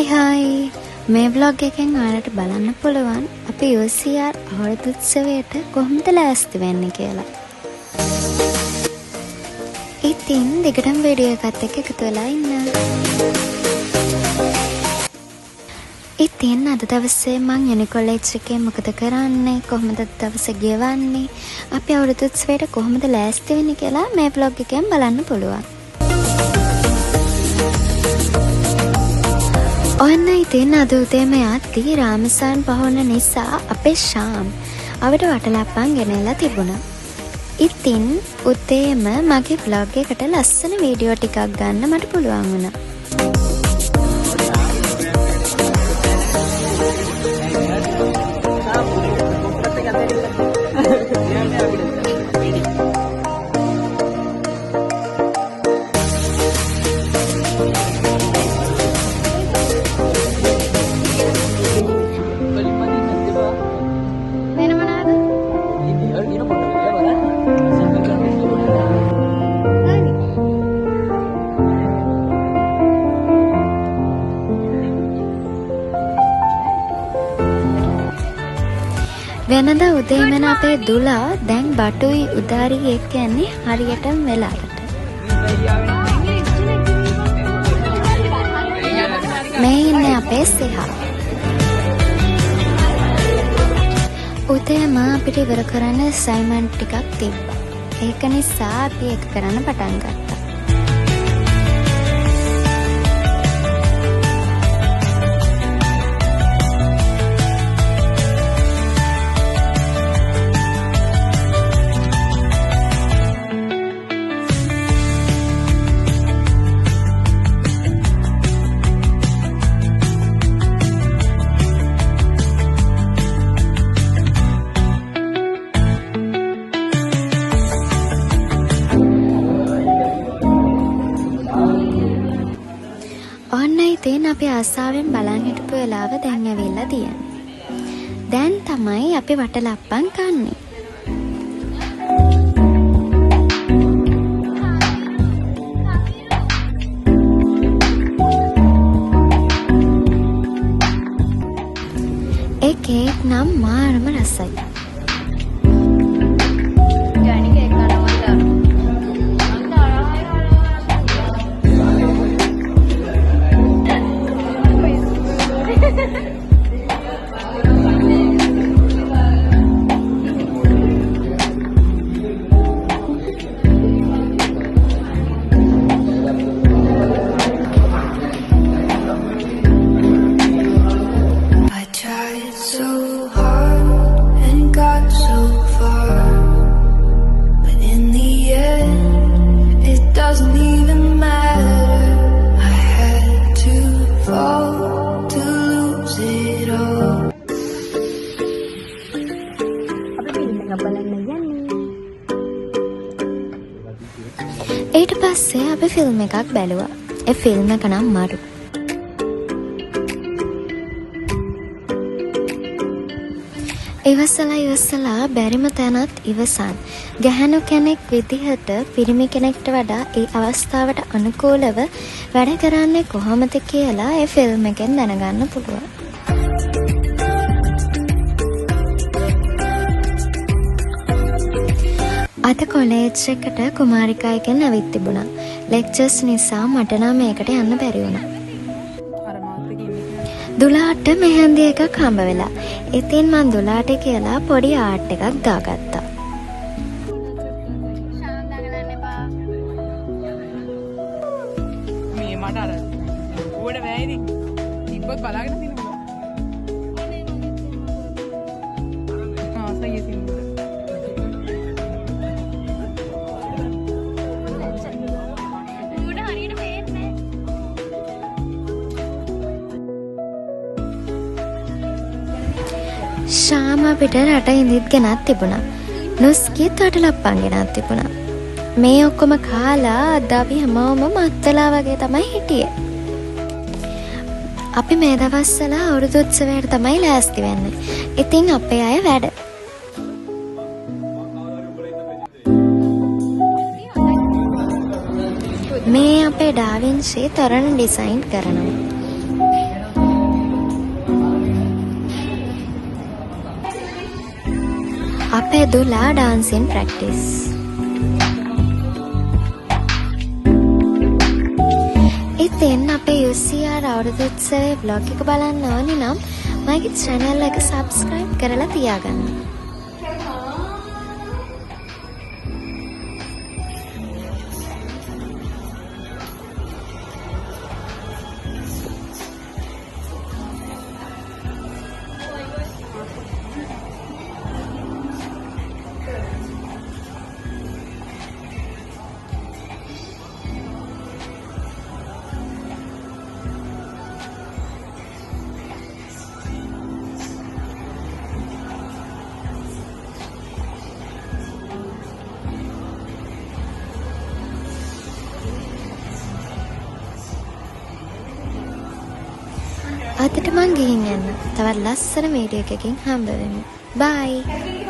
Hi මේ vlog එකෙන් ඔයාලට බලන්න පුළුවන් අපි UCR අවුරුදු උත්සවයට කොහොමද ලෑස්ති වෙන්නේ කියලා. ඉතින් දිගටම වීඩියෝ එකත් එක්ක එකතු වෙලා ඉන්න. ඉතින් අද දවසේ මම යුනි කොලෙජ් එකේ මොකද කරන්නේ, කොහොමද දවස ගෙවන්නේ, අපි අවුරුදු උත්සවයට කොහොමද ලෑස්ති වෙන්නේ කියලා මේ vlog එකෙන් බලන්න පුළුවන්. ඔන්න ඉතින් අද උදේම යද්දී රාමසාන් පහවන නිසා අපේ ශාම් අපිට වටලප්පන් ගෙනල්ලා තිබුණා. ඉතින් උදේම මගේ vlog එකට ලස්සන වීඩියෝ ටිකක් ගන්න මට පුළුවන් වුණා. වෙනද උදේමන අපේ දුලා දැන් බටුයි උදාරි එක්ක යන්නේ හරියටම වෙලාවට. මේ ඉන්නේ අපේ සිහා. උදේම අපිට ඉවර කරන්න අසයින්මන්ට් ටිකක් තිබ්බා. ඒක නිසා අපි ඒක කරන්න පටන් ගත්තා. ඔන්න ඉතින් අපි ආසාවෙන් බලන් හිටපු වෙලාව දැන් ඇවිල්ලා තියෙන්නේ. දැන් තමයි අපි වටලප්පන් කන්නේ. ඒ කේක් නම් මාරම රසයි. ඊට පස්සේ අපි ෆිල්ම් එකක් බැලුවා. ඒ ෆිල්ම් එක නම් මරු. ඉවසලා බැරිම තැනත් ඉවසන්. ගැහැණු කෙනෙක් විදිහට පිරිමි කෙනෙක්ට වඩා ඒ අවස්ථාවට අනුකූලව වැඩ කරන්නේ කොහොමද කියලා ඒ ෆිල්ම් එකෙන් දැනගන්න පුළුවන්. අද කොලේජ් එකට කුමාරිකා එකෙන් ඇවිත් තිබුණා. ලෙක්චර්ස් නිසා මට නම් මේකට යන්න බැරි වුණා. දුලාට මෙහෙන්දි එකක් හම්බ වෙලා. ඉතින් මං දුලාට කියලා පොඩි ආර්ට් එකක් දාගත්තා. මේ මට අර ඌට වැයිද? ඉබ්බත් බලාගෙන තිනුවා. ආසයි තිනුවා. ශාම අපිට රට ඉඳිත් ගෙනත් තිබුණා. නුස්කිත් වටලප්පන් ගෙනත් තිබුණා. මේ ඔක්කොම කාලා අද අපි හැමෝම මත්තලා වගේ තමයි හිටියේ. අපි මේ දවස්වල අවුරුදු උත්සවයට තමයි ලෑස්ති වෙන්නේ. ඉතින් අපේ අය වැඩ. මේ අපේ ඩාවින්සි තොරණ ඩිසයින් කරනවා. අපේ දුලා ඩාන්සින් ප්‍රැක්ටිස්. ඉතින් අපේ UCR අවුරුදු උත්සවයේ vlog එක බලන්න ඕනි නම් මගේ channel එක subscribe කරලා තියාගන්න. අදට මං ගිහින් යන්න. තවත් ලස්සන වීඩියෝ එකකින් හම්බ වෙමු. බයි.